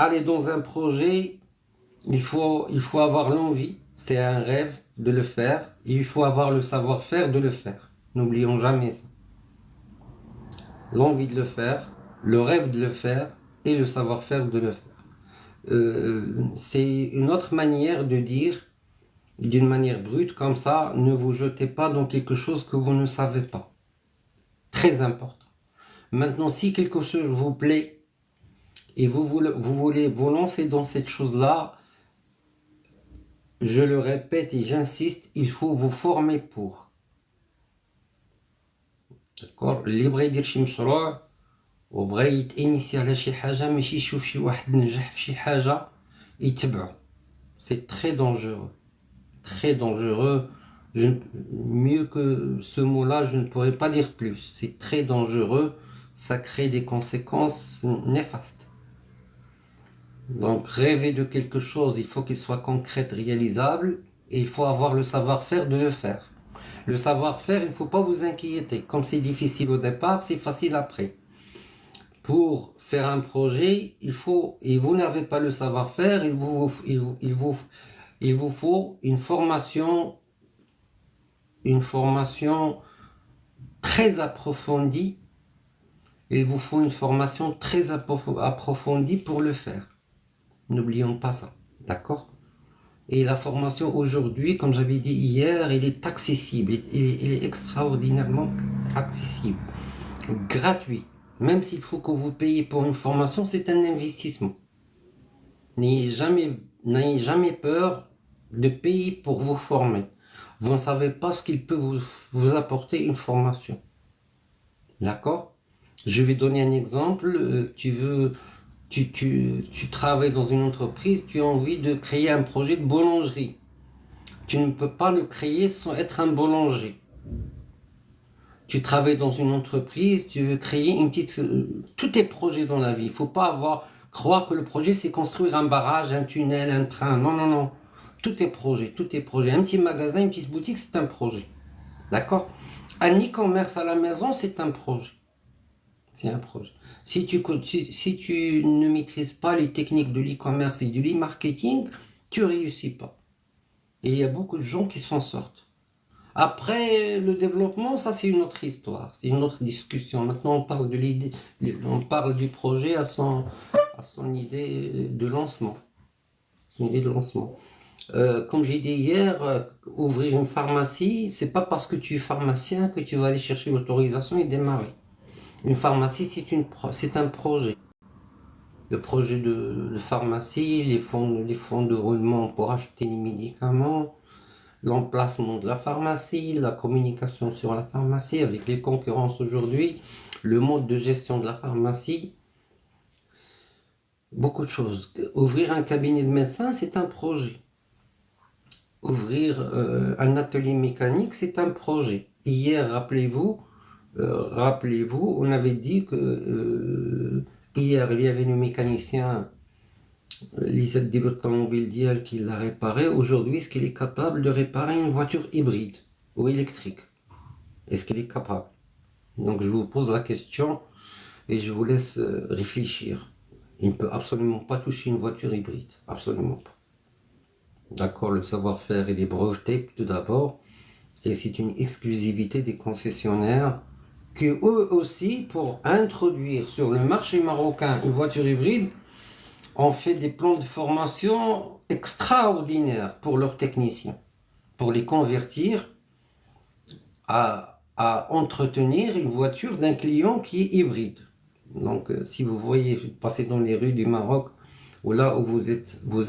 aller dans un projet, il faut avoir l'envie, c'est un rêve de le faire, et il faut avoir le savoir-faire de le faire. N'oublions jamais ça. L'envie de le faire, le rêve de le faire, et le savoir-faire de le faire. C'est une autre manière de dire, d'une manière brute, comme ça, ne vous jetez pas dans quelque chose que vous ne savez pas. Très important. Maintenant, si quelque chose vous plaît, et vous voulez vous lancer dans cette chose-là, je le répète et j'insiste, il faut vous former pour. D'accord. اللي بغى يدير شي مشروع وبغى يتانيسي على شي حاجه ماشي يشوف شي واحد نجح في شي حاجه يتبعه. C'est très dangereux. Très dangereux. Mieux que ce mot-là, je ne pourrais pas dire plus. C'est très dangereux. Ça crée des conséquences néfastes. Donc rêver de quelque chose, il faut qu'il soit concret, réalisable, et il faut avoir le savoir-faire de le faire. Le savoir-faire, il ne faut pas vous inquiéter. Comme c'est difficile au départ, c'est facile après. Pour faire un projet, il faut, et vous n'avez pas le savoir-faire, il vous faut une formation très approfondie. Il vous faut une formation très approfondie pour le faire. N'oublions pas ça, d'accord? Et la formation aujourd'hui, comme j'avais dit hier, elle est accessible, elle est extraordinairement accessible, gratuit. Même s'il faut que vous payiez pour une formation, c'est un investissement. N'ayez jamais peur de payer pour vous former. Vous ne savez pas ce qu'il peut vous apporter une formation. D'accord? Je vais donner un exemple. Tu travailles dans une entreprise, tu as envie de créer un projet de boulangerie. Tu ne peux pas le créer sans être un boulanger. Tu travailles dans une entreprise, tu veux créer une petite... Tout est projet dans la vie. Il ne faut pas croire que le projet c'est construire un barrage, un tunnel, un train. Non, non, non. Tout est projet, tout est projet. Un petit magasin, une petite boutique, c'est un projet. D'accord? Un e-commerce à la maison, c'est un projet. C'est un projet. Si tu ne maîtrises pas les techniques de l'e-commerce et du e-marketing, tu réussis pas. Et il y a beaucoup de gens qui s'en sortent. Après, le développement, ça c'est une autre histoire, c'est une autre discussion. Maintenant, on parle de l'idée, on parle du projet à son idée de lancement. Son idée de lancement. Comme j'ai dit hier, ouvrir une pharmacie, c'est pas parce que tu es pharmacien que tu vas aller chercher l'autorisation et démarrer. Une pharmacie, c'est un projet. Le projet de pharmacie, les fonds de roulement pour acheter les médicaments, l'emplacement de la pharmacie, la communication sur la pharmacie avec les concurrences aujourd'hui, le mode de gestion de la pharmacie, beaucoup de choses. Ouvrir un cabinet de médecin, c'est un projet. Ouvrir un atelier mécanique, c'est un projet. Hier, rappelez-vous, on avait dit que hier, il y avait le mécanicien les automobiles d'hier qui l'a réparé. Aujourd'hui, est-ce qu'il est capable de réparer une voiture hybride ou électrique? Est-ce qu'il est capable? Donc je vous pose la question et je vous laisse réfléchir. Il ne peut absolument pas toucher une voiture hybride, absolument pas. D'accord, le savoir-faire il est breveté tout d'abord et c'est une exclusivité des concessionnaires qui eux aussi, pour introduire sur le marché marocain une voiture hybride, ont fait des plans de formation extraordinaires pour leurs techniciens, pour les convertir à entretenir une voiture d'un client qui est hybride. Donc si vous voyez passer dans les rues du Maroc, ou là où vous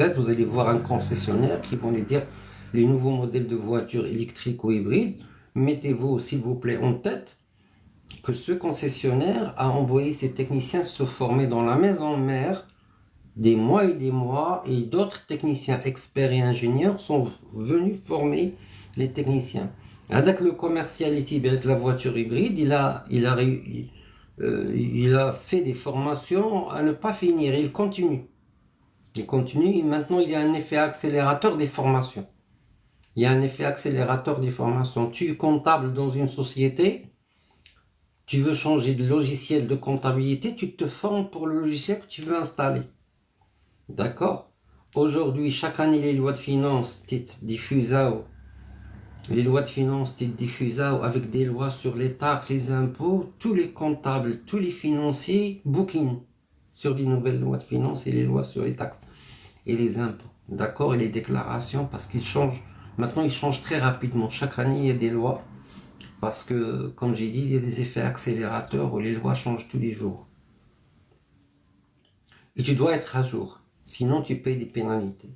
allez voir un concessionnaire qui vont lui dire les nouveaux modèles de voitures électriques ou hybrides. Mettez-vous s'il vous plaît en tête que ce concessionnaire a envoyé ses techniciens se former dans la maison mère des mois et d'autres techniciens experts et ingénieurs sont venus former les techniciens. Avec le commercialité avec la voiture hybride, il a fait des formations à ne pas finir. Il continue. Et maintenant il y a un effet accélérateur des formations. Il y a un effet accélérateur des formations. Tu es comptable dans une société, tu veux changer de logiciel de comptabilité, tu te formes pour le logiciel que tu veux installer. D'accord? Aujourd'hui, chaque année, les lois de finances diffusent les lois de finances diffusent avec des lois sur les taxes, les impôts, tous les comptables, tous les financiers bouquinent sur les nouvelles lois de finances et les lois sur les taxes et les impôts. D'accord? Et les déclarations, parce qu'ils changent. Maintenant, ils changent très rapidement. Chaque année, il y a des lois. Parce que, comme j'ai dit, il y a des effets accélérateurs où les lois changent tous les jours. Et tu dois être à jour. Sinon, tu payes des pénalités.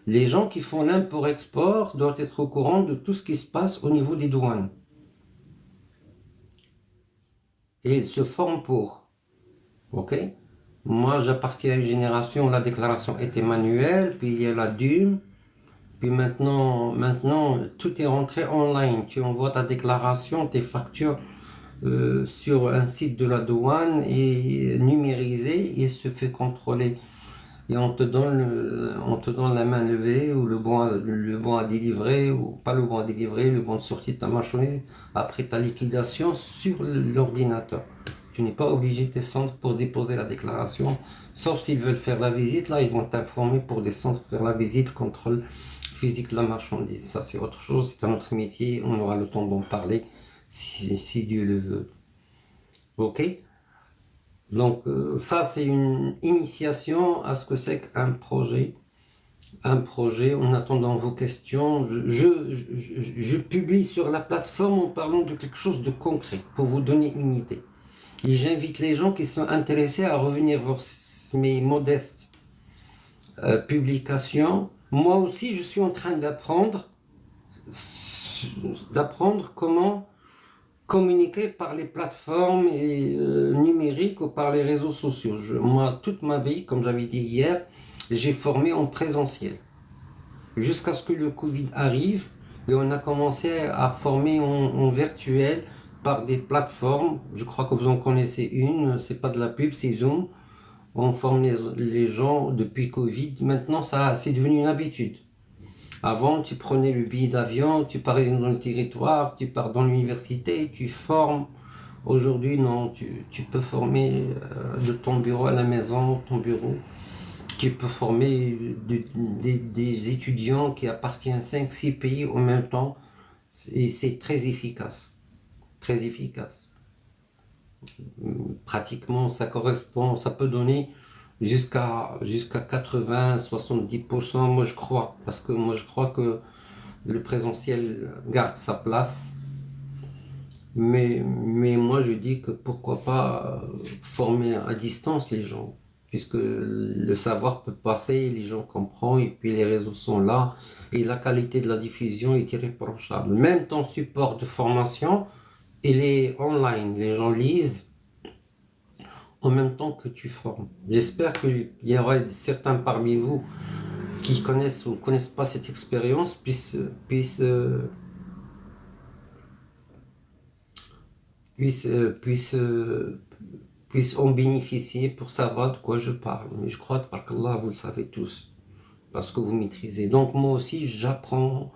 Les gens qui font l'import-export doivent être au courant de tout ce qui se passe au niveau des douanes. Et ils se forment pour. Ok? Moi, j'appartiens à une génération où la déclaration était manuelle, puis il y a la DUM, puis maintenant, tout est rentré online. Tu envoies ta déclaration, tes factures sur un site de la douane et numérisé et se fait contrôler. Et on te donne la main levée ou le bon à délivrer ou pas le bon à délivrer, le bon de sortie de ta marchandise après ta liquidation sur l'ordinateur. Tu n'es pas obligé de descendre pour déposer la déclaration, sauf s'ils veulent faire la visite. Là, ils vont t'informer pour descendre faire la visite, contrôle physique de la marchandise. Ça, c'est autre chose, c'est un autre métier. On aura le temps d'en parler si Dieu le veut. Ok? Donc ça, c'est une initiation à ce que c'est qu'un projet. Un projet, en attendant vos questions, je publie sur la plateforme en parlant de quelque chose de concret pour vous donner une idée. Et j'invite les gens qui sont intéressés à revenir voir mes modestes publications. Moi aussi, je suis en train d'apprendre comment communiquer par les plateformes et, numériques ou par les réseaux sociaux. Moi, toute ma vie, comme j'avais dit hier, j'ai formé en présentiel. Jusqu'à ce que le Covid arrive et on a commencé à former en virtuel par des plateformes. Je crois que vous en connaissez une, c'est pas de la pub, c'est Zoom. On forme les gens depuis Covid. Maintenant, ça, c'est devenu une habitude. Avant, tu prenais le billet d'avion, tu pars dans le territoire, tu pars dans l'université, tu formes. Aujourd'hui, non, tu peux former de ton bureau à la maison, ton bureau. Tu peux former des étudiants qui appartiennent à 5-6 pays en même temps. Et c'est très efficace. Très efficace. Pratiquement, ça correspond, ça peut donner jusqu'à 80-70%, moi je crois. Parce que moi je crois que le présentiel garde sa place. Mais moi je dis que pourquoi pas former à distance les gens. Puisque le savoir peut passer, les gens comprennent, et puis les réseaux sont là, et la qualité de la diffusion est irréprochable. Même ton support de formation, il est online, les gens lisent en même temps que tu formes. J'espère qu'il y aura certains parmi vous qui connaissent ou ne connaissent pas cette expérience puissent en bénéficier pour savoir de quoi je parle. Mais je crois que qu'Allah, vous le savez tous, parce que vous maîtrisez. Donc moi aussi, j'apprends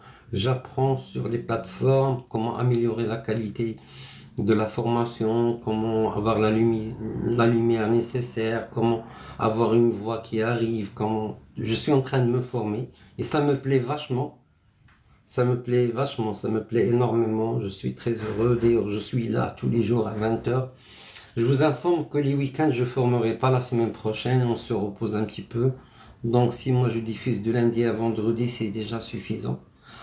sur les plateformes comment améliorer la qualité de la formation, comment avoir la lumière nécessaire, comment avoir une voix qui arrive, comment... Je suis en train de me former et ça me plaît vachement. Ça me plaît vachement, ça me plaît énormément. Je suis très heureux. D'ailleurs, je suis là tous les jours à 20h. Je vous informe que les week-ends, je ne formerai pas la semaine prochaine. On se repose un petit peu. Donc, si moi je diffuse de lundi à vendredi, c'est déjà suffisant.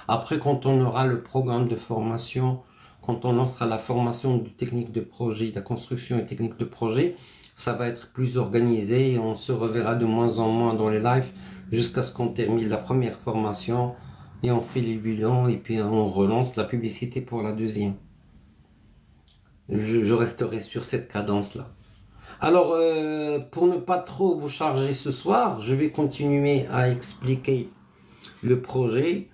Après, quand on aura le programme de formation, quand on lancera la formation de technique de projet, de la construction et technique de projet, ça va être plus organisé et on se reverra de moins en moins dans les lives jusqu'à ce qu'on termine la première formation et on fait les bilans et puis on relance la publicité pour la deuxième. Je resterai sur cette cadence-là. Alors, pour ne pas trop vous charger ce soir, je vais continuer à expliquer le projet,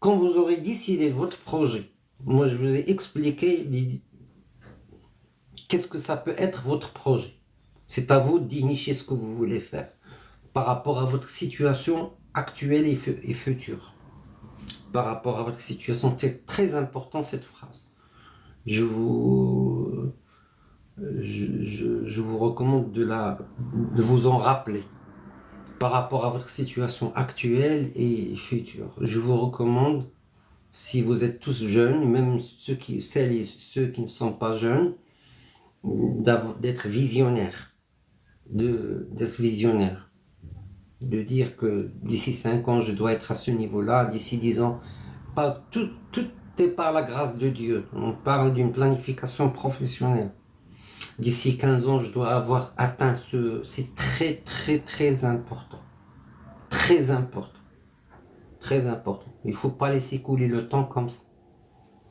quand vous aurez décidé votre projet. Moi, je vous ai expliqué qu'est-ce que ça peut être votre projet. C'est à vous d'initier ce que vous voulez faire par rapport à votre situation actuelle et future. Par rapport à votre situation, c'est très important cette phrase. je vous recommande de vous en rappeler par rapport à votre situation actuelle et future. Je vous recommande, si vous êtes tous jeunes, même celles et ceux qui ne sont pas jeunes, d'être visionnaires, d'être visionnaire, de dire que d'ici 5 ans je dois être à ce niveau-là, d'ici 10 ans, pas tout est par la grâce de Dieu. On parle d'une planification professionnelle. D'ici 15 ans je dois avoir atteint c'est très important, très important, très important. Il faut pas laisser couler le temps comme ça,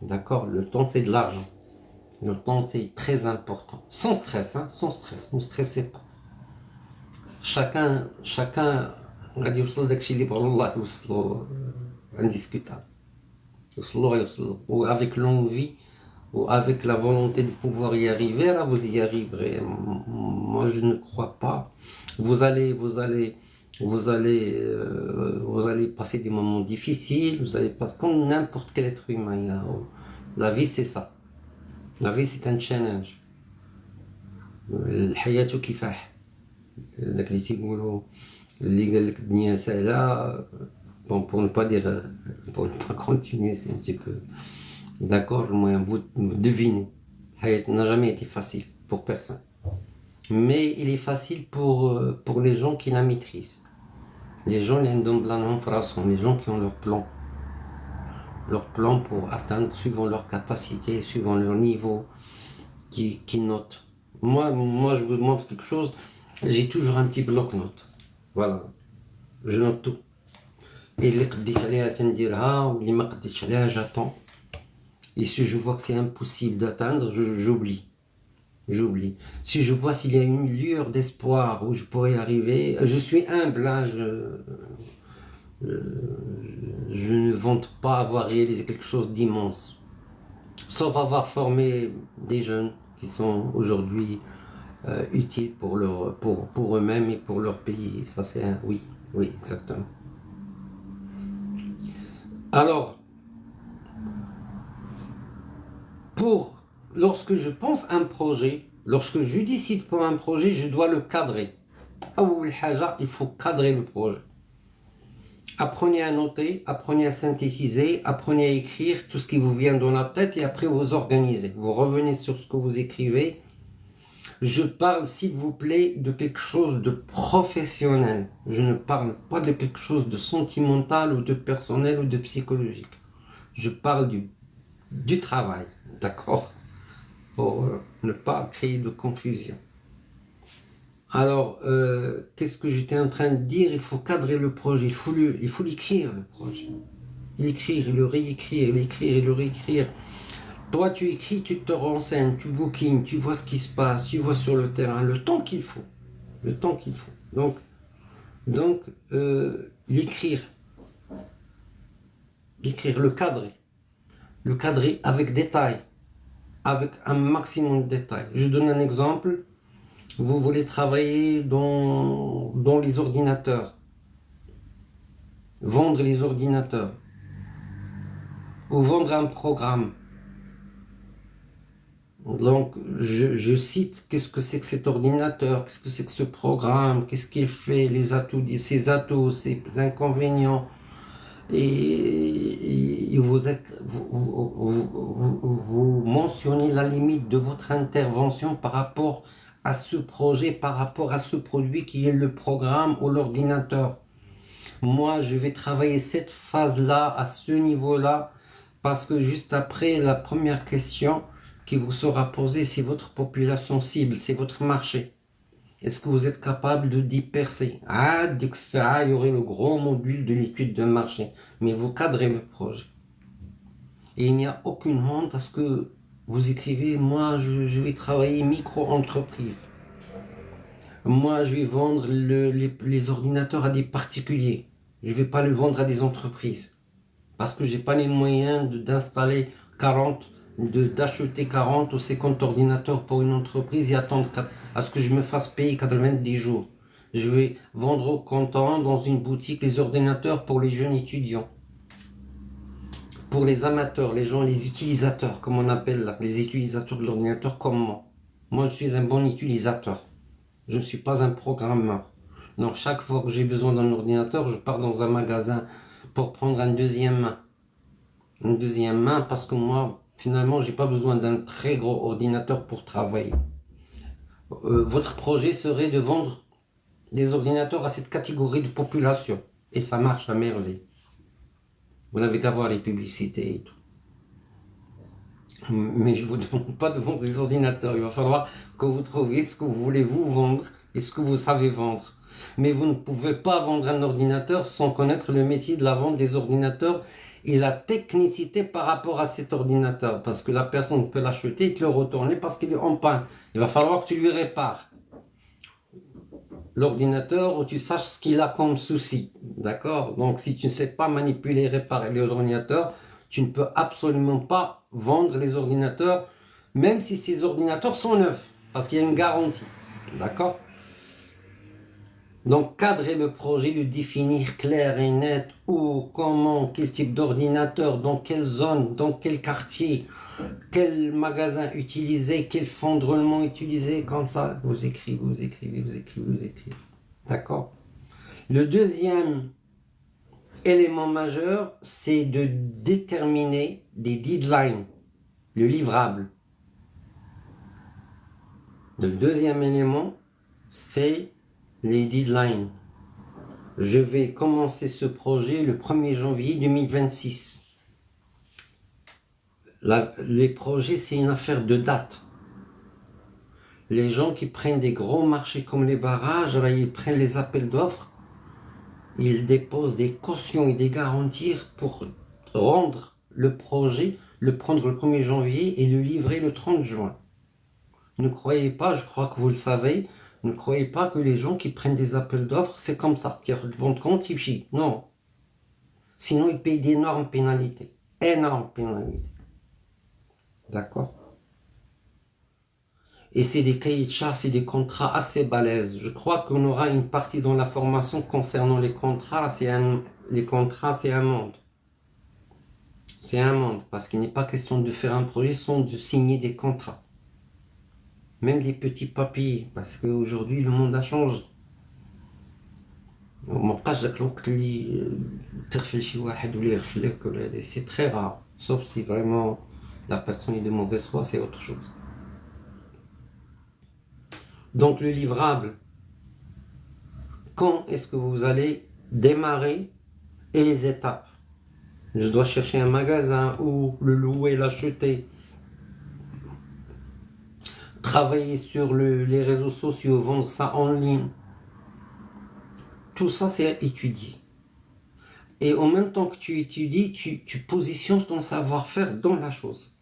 d'accord? Le temps c'est de l'argent. Le temps, c'est très important. Sans stress, hein, sans stress. Ne stressez pas. Chacun, غادي يوصل داكشي اللي بغا الله يوصلو indiscutable. يوصلو. Ou avec l'envie, ou avec la volonté de pouvoir y arriver, là, vous y arriverez. Moi, je ne crois pas. Vous allez passer des moments difficiles, vous allez passer comme n'importe quel être humain. La vie, c'est ça. La vie c'est un challenge. الحياة كفاح. داك اللي تيقولوا اللي قال لك الدنيا سهلة. Bon, pour ne pas continuer, c'est un petit peu d'accord. Moi, vous devinez. الحياة n'a jamais été facile pour personne. Mais il est facile pour les gens qui la maîtrisent. Les gens les gens qui ont leur plan pour atteindre suivant leur capacité, suivant leur niveau, qui notent. Moi, je vous montre quelque chose, j'ai toujours un petit bloc-notes. Voilà, je note tout. Et les قديت عليها تنديرها واللي ما قديتش عليها j'attends. Et si je vois que c'est impossible d'atteindre, j'oublie. Si je vois s'il y a une lueur d'espoir où je pourrais arriver, je suis humble, hein, je ne vante pas avoir réalisé quelque chose d'immense, sauf avoir formé des jeunes qui sont aujourd'hui utiles pour eux-mêmes et pour leur pays. Ça c'est un oui, exactement. Alors, lorsque je pense à un projet, lorsque je décide pour un projet, je dois le cadrer. Il faut cadrer le projet. Apprenez à noter, apprenez à synthétiser, apprenez à écrire tout ce qui vous vient dans la tête et après vous organisez. Vous revenez sur ce que vous écrivez. Je parle, s'il vous plaît, de quelque chose de professionnel. Je ne parle pas de quelque chose de sentimental ou de personnel ou de psychologique. Je parle du travail, d'accord? Pour ne pas créer de confusion. Alors, qu'est-ce que j'étais en train de dire? Il faut cadrer le projet, il faut l'écrire, le projet. L'écrire, le réécrire, l'écrire et le réécrire. Toi, tu écris, tu te renseignes, tu bookings, tu vois ce qui se passe, tu vois sur le terrain, le temps qu'il faut. Donc, l'écrire, le cadrer avec détail, avec un maximum de détails. Je donne un exemple. Vous voulez travailler dans les ordinateurs, vendre les ordinateurs, ou vendre un programme. Donc, je cite qu'est-ce que c'est que cet ordinateur, qu'est-ce que c'est que ce programme, qu'est-ce qu'il fait, ses atouts, ses inconvénients. Et vous mentionnez la limite de votre intervention par rapport à ce projet, par rapport à ce produit qui est le programme ou l'ordinateur. Moi, je vais travailler cette phase-là, à ce niveau-là, parce que juste après, la première question qui vous sera posée, c'est votre population cible, c'est votre marché. Est-ce que vous êtes capable d'y percer? Dès que ça, il y aurait le gros module de l'étude de marché. Mais vous cadrez le projet. Et il n'y a aucune honte à ce que vous écrivez, moi je vais travailler micro-entreprise. Moi je vais vendre les ordinateurs à des particuliers. Je ne vais pas les vendre à des entreprises. Parce que j'ai pas les moyens d'installer 40, d'acheter 40 ou 50 ordinateurs pour une entreprise et attendre à ce que je me fasse payer 90 jours. Je vais vendre au comptant dans une boutique les ordinateurs pour les jeunes étudiants. Pour les amateurs, les utilisateurs, comme on appelle là, les utilisateurs de l'ordinateur comme moi. Moi, je suis un bon utilisateur. Je ne suis pas un programmeur. Donc, chaque fois que j'ai besoin d'un ordinateur, je pars dans un magasin pour prendre un deuxième main. Une deuxième main parce que moi, finalement, j'ai pas besoin d'un très gros ordinateur pour travailler. Votre projet serait de vendre des ordinateurs à cette catégorie de population. Et ça marche à merveille. Vous n'avez qu'à voir les publicités et tout. Mais je ne vous demande pas de vendre des ordinateurs. Il va falloir que vous trouviez ce que vous voulez vous vendre et ce que vous savez vendre. Mais vous ne pouvez pas vendre un ordinateur sans connaître le métier de la vente des ordinateurs et la technicité par rapport à cet ordinateur. Parce que la personne peut l'acheter et te le retourner parce qu'il est en panne. Il va falloir que tu lui répares l'ordinateur ou tu saches ce qu'il a comme souci. D'accord? Donc si tu ne sais pas manipuler et réparer l'ordinateur, tu ne peux absolument pas vendre les ordinateurs, même si ces ordinateurs sont neufs, parce qu'il y a une garantie. D'accord? Donc cadrer le projet, le définir clair et net, où, comment, quel type d'ordinateur, dans quelle zone, dans quel quartier, quel magasin utiliser, quel fond de roulement utiliser, comme ça, vous écrivez, vous écrivez, vous écrivez, vous écrivez. D'accord? Le deuxième élément majeur, c'est de déterminer des deadlines, le livrable. Le deuxième élément, c'est les deadlines. Je vais commencer ce projet le 1er janvier 2026. Les projets, c'est une affaire de date. Les gens qui prennent des gros marchés comme les barrages, là, ils prennent les appels d'offres, ils déposent des cautions et des garanties pour rendre le projet, le prendre le 1er janvier et le livrer le 30 juin. Ne croyez pas, je crois que vous le savez, ne croyez pas que les gens qui prennent des appels d'offres, c'est comme ça, tiens, le bon de compte, ils chient. Non. Sinon, ils payent d'énormes pénalités. Énormes pénalités. D'accord? Et c'est des cahiers de charges, c'est des contrats assez balèzes. Je crois qu'on aura une partie dans la formation concernant les contrats. Les contrats, c'est un monde. C'est un monde, parce qu'il n'est pas question de faire un projet sans de signer des contrats. Même des petits papiers, parce qu'aujourd'hui, le monde a changé. C'est très rare, sauf si vraiment la personne est de mauvaise foi, c'est autre chose. Donc le livrable, quand est-ce que vous allez démarrer et les étapes? Je dois chercher un magasin ou le louer, l'acheter, travailler sur les réseaux sociaux, vendre ça en ligne. Tout ça, c'est à étudier. Et en même temps que tu étudies, tu positionnes ton savoir-faire dans la chose.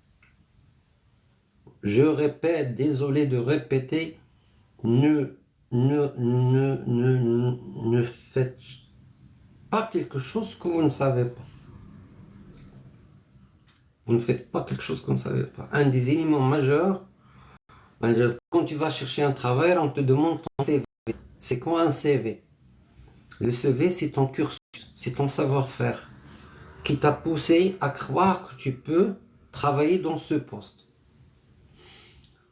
Je répète, désolé de répéter, ne faites pas quelque chose que vous ne savez pas. Vous ne faites pas quelque chose que vous ne savez pas. Un des éléments majeurs, quand tu vas chercher un travail, on te demande ton CV. C'est quoi un CV? Le CV, c'est ton cursus, c'est ton savoir-faire qui t'a poussé à croire que tu peux travailler dans ce poste.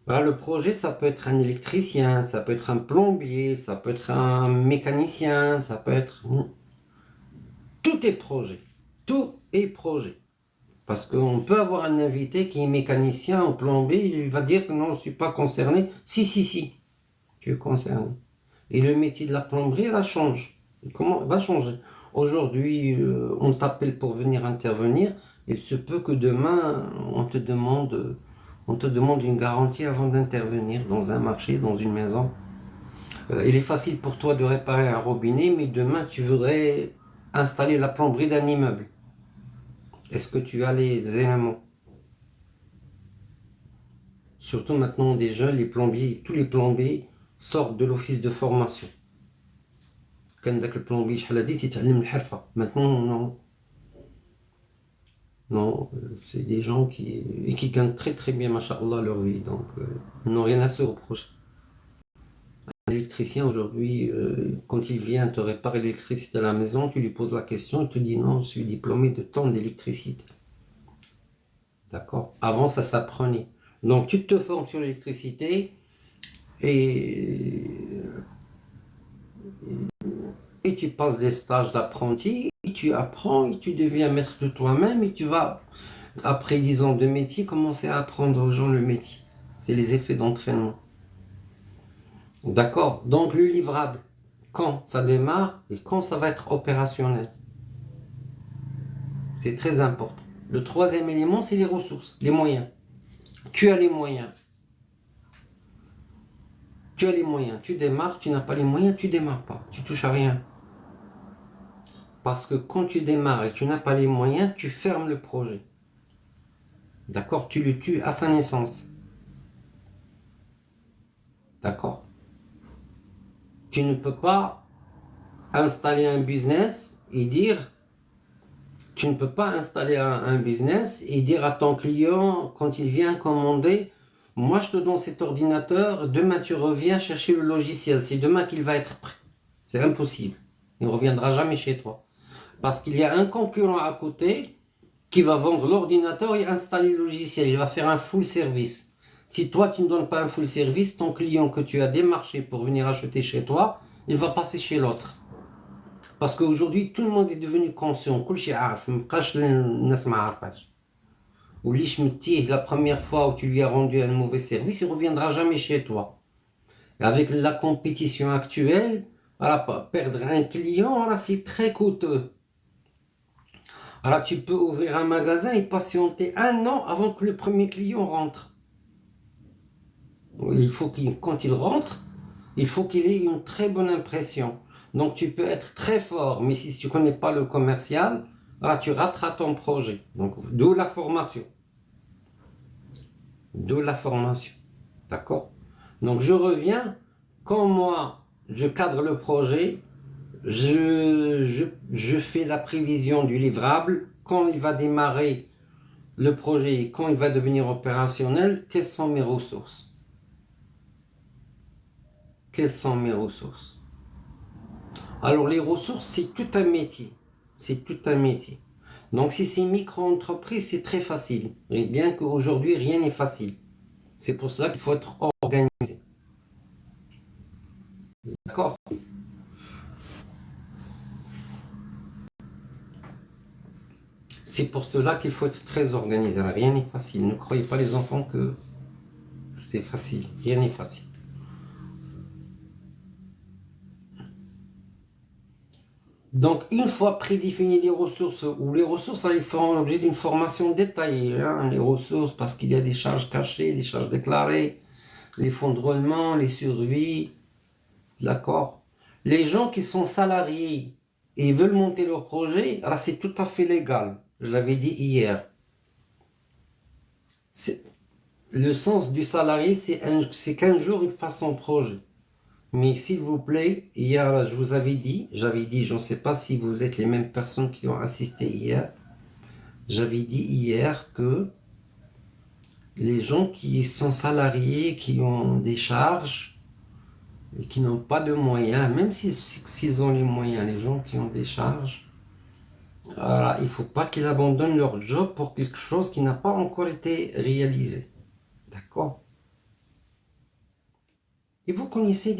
Voilà, le projet, ça peut être un électricien, ça peut être un plombier, ça peut être un mécanicien, ça peut être... Tout est projet. Tout est projet. Parce qu'on peut avoir un invité qui est mécanicien ou plombier, il va dire que non, je ne suis pas concerné. Si, tu es concerné. Et le métier de la plomberie, elle change. Comment va changer? Aujourd'hui, on t'appelle pour venir intervenir. Il se peut que demain, on te demande une garantie avant d'intervenir dans un marché, dans une maison. Il est facile pour toi de réparer un robinet, mais demain, tu voudrais installer la plomberie d'un immeuble. Est-ce que tu as les éléments? Surtout maintenant, des jeunes, les plombiers, tous les plombiers sortent de l'office de formation. Quand le plombier, maintenant, non. Non, c'est des gens qui gagnent très très bien, machallah, leur vie. Donc, n'ont rien à se reprocher. Un électricien aujourd'hui, quand il vient te réparer l'électricité à la maison, tu lui poses la question, il te dit non, je suis diplômé de tant d'électricité. D'accord? Avant, ça s'apprenait. Donc, tu te formes sur l'électricité, et, et tu passes des stages d'apprenti, et tu apprends, et tu deviens maître de toi-même, et tu vas, après 10 ans de métier, commencer à apprendre aux gens le métier. C'est les effets d'entraînement. D'accord? Donc le livrable, quand ça démarre et quand ça va être opérationnel. C'est très important. Le troisième élément, c'est les ressources, les moyens. Tu as les moyens. Tu as les moyens. Tu démarres, tu n'as pas les moyens, tu démarres pas. Tu touches à rien. Parce que quand tu démarres et que tu n'as pas les moyens, tu fermes le projet. D'accord? Tu le tues à sa naissance. D'accord? Tu ne peux pas installer un business et dire... Tu ne peux pas installer un business et dire à ton client, quand il vient commander, moi je te donne cet ordinateur, demain tu reviens chercher le logiciel, c'est demain qu'il va être prêt. C'est impossible. Il ne reviendra jamais chez toi. Parce qu'il y a un concurrent à côté qui va vendre l'ordinateur et installer le logiciel. Il va faire un full service. Si toi tu ne donnes pas un full service, ton client que tu as démarché pour venir acheter chez toi, il va passer chez l'autre. Parce qu'aujourd'hui, tout le monde est devenu conscient. La première fois où tu lui as rendu un mauvais service, il ne reviendra jamais chez toi. Et avec la compétition actuelle, perdre un client, c'est très coûteux. Alors tu peux ouvrir un magasin et patienter 1 an avant que le premier client rentre. Il faut quand il rentre, il faut qu'il ait une très bonne impression. Donc tu peux être très fort, mais si tu ne connais pas le commercial, alors tu rateras ton projet. Donc d'où la formation. D'où la formation. D'accord? Donc je reviens, quand moi je cadre le projet, je fais la prévision du livrable, quand il va démarrer le projet, quand il va devenir opérationnel, quelles sont mes ressources? Quelles sont mes ressources? Alors les ressources, c'est tout un métier. C'est tout un métier. Donc si c'est micro-entreprise, c'est très facile. Et bien qu'aujourd'hui, rien n'est facile. C'est pour cela qu'il faut être organisé. D'accord? C'est pour cela qu'il faut être très organisé. Alors, rien n'est facile. Ne croyez pas les enfants que c'est facile. Rien n'est facile. Donc, une fois prédéfinies les ressources, ou les ressources, ils feront l'objet d'une formation détaillée. Les ressources, parce qu'il y a des charges cachées, des charges déclarées, les fonds de roulement, les survies. D'accord? Les gens qui sont salariés et veulent monter leur projet, alors c'est tout à fait légal. Je l'avais dit hier. Le sens du salarié, c'est qu'un jour il fasse son projet. Mais s'il vous plaît, hier, je vous avais dit, je ne sais pas si vous êtes les mêmes personnes qui ont assisté hier, j'avais dit hier que les gens qui sont salariés, qui ont des charges et qui n'ont pas de moyens, même s'ils ont les moyens, les gens qui ont des charges, voilà, il ne faut pas qu'ils abandonnent leur job pour quelque chose qui n'a pas encore été réalisé. D'accord? Et vous connaissez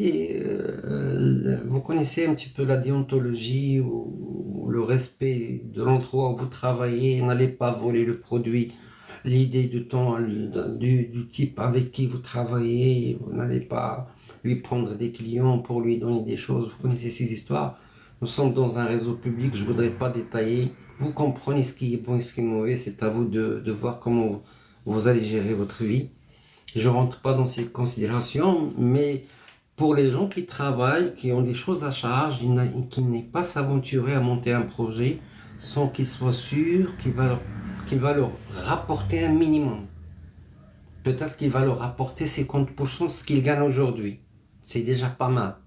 vous connaissez un petit peu la déontologie ou le respect de l'endroit où vous travaillez. N'allez pas voler le produit, l'idée du type avec qui vous travaillez. Vous n'allez pas lui prendre des clients pour lui donner des choses. Vous connaissez ces histoires. Nous sommes dans un réseau public, je ne voudrais pas détailler. Vous comprenez ce qui est bon et ce qui est mauvais. C'est à vous de voir comment vous allez gérer votre vie. Je ne rentre pas dans ces considérations, mais pour les gens qui travaillent, qui ont des choses à charge, qui n'est pas s'aventurer à monter un projet sans qu'ils soient sûrs qu'il va leur rapporter un minimum. Peut-être qu'il va leur rapporter 50% de ce qu'ils gagnent aujourd'hui. C'est déjà pas mal.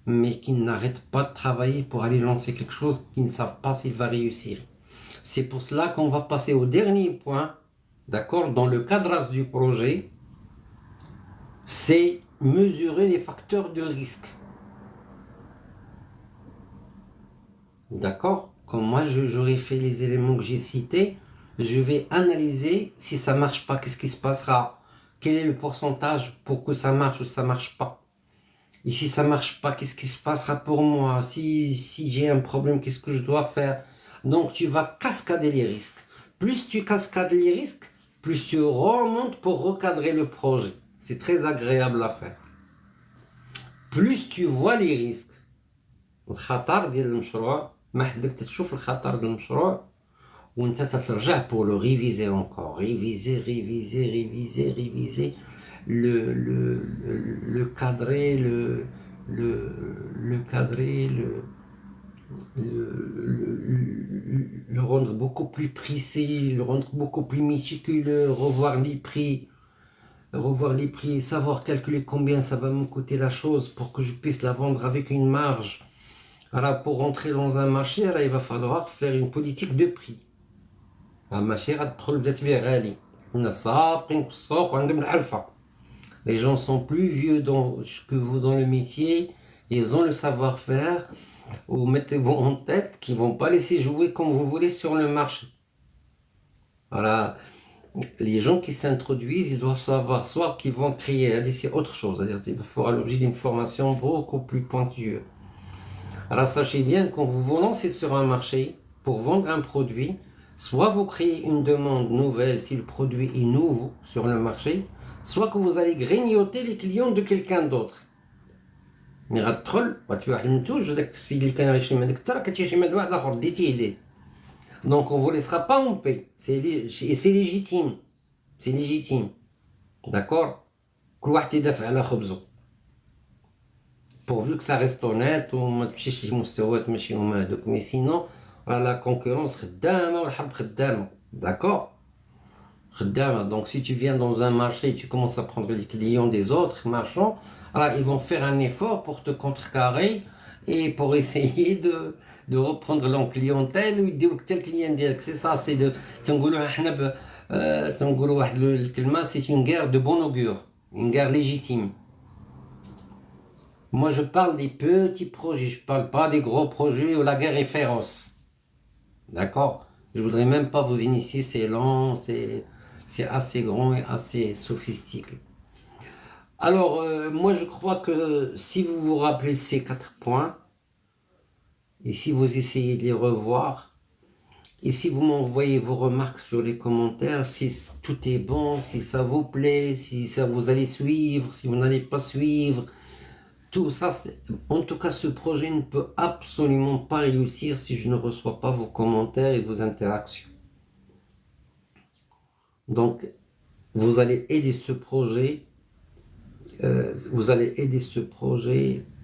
Mais qu'ils n'arrêtent pas de travailler pour aller lancer quelque chose qu'ils ne savent pas s'il va réussir. C'est pour cela qu'on va passer au dernier point. D'accord, dans le cadrage du projet, c'est mesurer les facteurs de risque. D'accord? Comme moi, j'aurais fait les éléments que j'ai cités, je vais analyser si ça ne marche pas, qu'est-ce qui se passera? quel est le pourcentage pour que ça marche ou ça marche pas. Et si ça marche pas, qu'est-ce qui se passera pour moi? Si j'ai un problème, qu'est-ce que je dois faire? Donc tu vas cascader les risques. Plus tu cascades les risques, plus tu remontes pour recadrer le projet. C'est très agréable à faire. Plus tu vois les risques. الخطر ديال المشروع ما حدك تشوف الخطر ديال المشروع وانت ترجع pour le réviser encore, réviser, le cadrer, le cadrer, le rendre beaucoup plus précis, le rendre beaucoup plus méticuleux, revoir les prix, savoir calculer combien ça va me coûter la chose pour que je puisse la vendre avec une marge. Alors pour rentrer dans un marché, alors, il va falloir faire une politique de prix. الماشي غتدخل بدا تبيع غالي كنا سابقين في السوق وعندهم العرفة. Les gens sont plus vieux que vous dans le métier, ils ont le savoir-faire. Vous mettez-vous en tête qu'ils vont pas laisser jouer comme vous voulez sur le marché. Voilà, les gens qui s'introduisent, ils doivent savoir soit qu'ils vont créer, c'est autre chose, c'est-à-dire qu'il faut l'objet d'une formation beaucoup plus pointue. Alors sachez bien, quand vous vous lancez sur un marché pour vendre un produit, soit vous créez une demande nouvelle si le produit est nouveau sur le marché, soit que vous allez grignoter les clients de quelqu'un d'autre. مي غتدخل غتبيع واحد المنتوج وداك السيد اللي كان غيشري من هذاك الترا كتشري من واحد اخر ديتيه ليه. Donc on vous laissera pas en paix. C'est légitime. C'est légitime. D'accord? كل واحد يدافع على خبزه. Pourvu que ça reste honnête وما تمشيش لمستويات ماشي هما هذوك. Mais sinon, la concurrence خدامه والحرب خدامه. D'accord? Donc si tu viens dans un marché et tu commences à prendre les clients des autres marchands, alors ils vont faire un effort pour te contrecarrer et pour essayer de reprendre leur clientèle ou de tel client ديالك. C'est ça, c'est de تنقولوا حنا تنقولوا واحد الكلمه, c'est une guerre de bon augure, une guerre légitime. Moi je parle des petits projets, je parle pas des gros projets où la guerre est féroce. D'accord? Je voudrais même pas vous initier, c'est lent, c'est assez grand et assez sophistiqué. Alors, moi je crois que si vous vous rappelez ces 4 points, et si vous essayez de les revoir, et si vous m'envoyez vos remarques sur les commentaires, si tout est bon, si ça vous plaît, si ça vous allez suivre, si vous n'allez pas suivre, tout ça, en tout cas ce projet ne peut absolument pas réussir si je ne reçois pas vos commentaires et vos interactions. Donc, vous allez aider ce projet,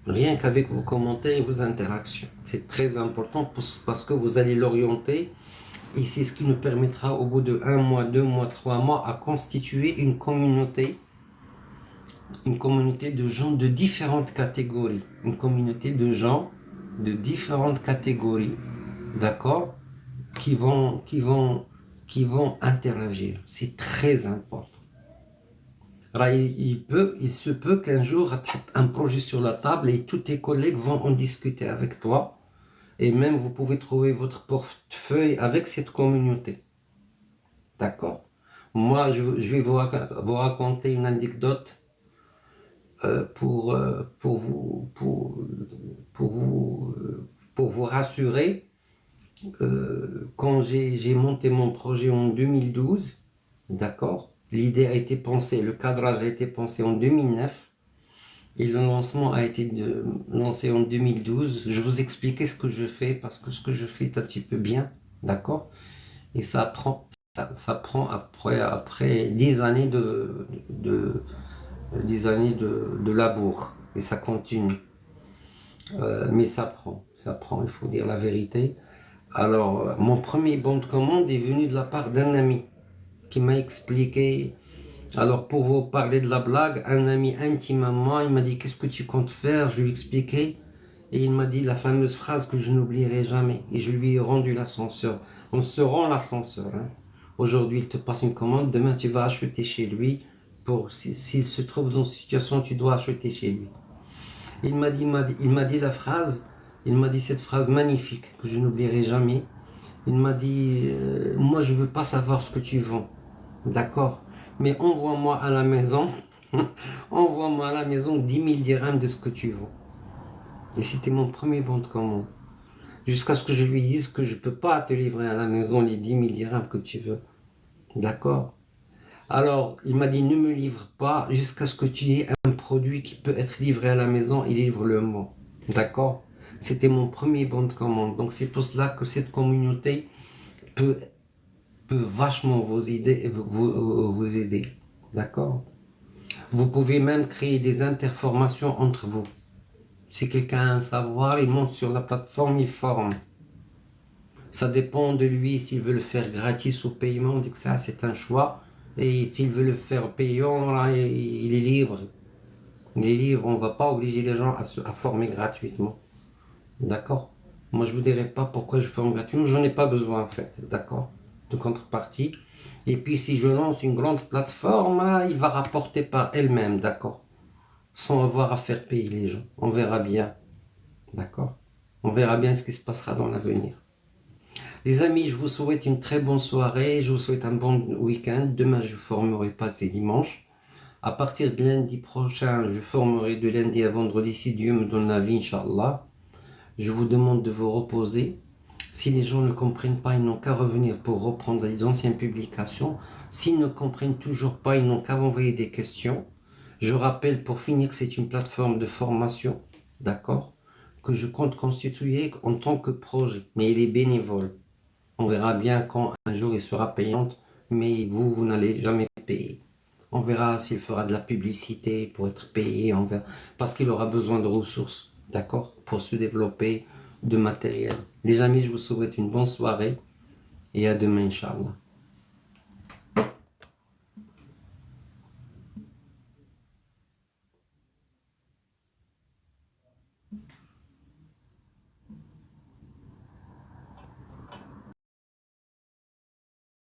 rien qu'avec vos commentaires et vos interactions. C'est très important parce que vous allez l'orienter et c'est ce qui nous permettra au bout de 1 mois, 2 mois, 3 mois à constituer une communauté de gens de différentes catégories. Une communauté de gens de différentes catégories, d'accord, qui vont interagir. C'est très important. Alors, il se peut qu'un jour, un projet sur la table et tous tes collègues vont en discuter avec toi. Et même, vous pouvez trouver votre portefeuille avec cette communauté. D'accord? Moi, je vais vous raconter une anecdote pour vous rassurer. Quand j'ai monté mon projet en 2012, d'accord, l'idée a été pensée, le cadrage a été pensé en 2009 et le lancement a été lancé en 2012. Je vous expliquais ce que je fais parce que ce que je fais est un petit peu bien, d'accord, et ça prend après 10 années de labour et ça continue, mais ça prend, il faut dire la vérité. Alors, mon premier bon de commande est venu de la part d'un ami qui m'a expliqué. Alors, pour vous parler de la blague, un ami intime à moi, il m'a dit « Qu'est-ce que tu comptes faire ?» Je lui ai expliqué et il m'a dit la fameuse phrase que je n'oublierai jamais. Et je lui ai rendu l'ascenseur. On se rend l'ascenseur. Hein. Aujourd'hui, il te passe une commande, demain tu vas acheter chez lui. S'il se trouve dans une situation, tu dois acheter chez lui. Il m'a dit la phrase. Il m'a dit cette phrase magnifique que je n'oublierai jamais. Il m'a dit moi je veux pas savoir ce que tu vends, d'accord? Mais envoie-moi à la maison, envoie-moi à la maison 10 000 dirhams de ce que tu vends. Et c'était mon premier bon de commande. Jusqu'à ce que je lui dise que je ne peux pas te livrer à la maison les 10 000 dirhams que tu veux. D'accord? Alors, il m'a dit, ne me livre pas jusqu'à ce que tu aies un produit qui peut être livré à la maison, il livre-le-moi. D'accord? C'était mon premier bon de commande. Donc, c'est pour cela que cette communauté peut vachement vous aider. Vous aider. D'accord? Vous pouvez même créer des interformations entre vous. Si quelqu'un a un savoir, il monte sur la plateforme, il forme. Ça dépend de lui s'il veut le faire gratis ou paiement. On dit que ça, c'est un choix. Et s'il veut le faire payant, là, il est libre. Il est libre. On ne va pas obliger les gens à former gratuitement. D'accord? Moi, je ne vous dirai pas pourquoi je forme gratuitement. J'en ai pas besoin, en fait. D'accord? De contrepartie. Et puis, si je lance une grande plateforme, là, il va rapporter par elle-même. D'accord? Sans avoir à faire payer les gens. On verra bien. D'accord? On verra bien ce qui se passera dans l'avenir. Les amis, je vous souhaite une très bonne soirée, je vous souhaite un bon week-end. Demain, je ne formerai pas, c'est dimanche. À partir de lundi prochain, je formerai de lundi à vendredi, si Dieu me donne la vie, Inch'Allah. Je vous demande de vous reposer. Si les gens ne comprennent pas, ils n'ont qu'à revenir pour reprendre les anciennes publications. S'ils ne comprennent toujours pas, ils n'ont qu'à envoyer des questions. Je rappelle pour finir que c'est une plateforme de formation, d'accord, que je compte constituer en tant que projet, mais il est bénévole. On verra bien quand un jour il sera payante, mais vous n'allez jamais payer. On verra s'il fera de la publicité pour être payé, on verra, parce qu'il aura besoin de ressources, d'accord, pour se développer, de matériel. Les amis, je vous souhaite une bonne soirée et à demain, Inch'Allah.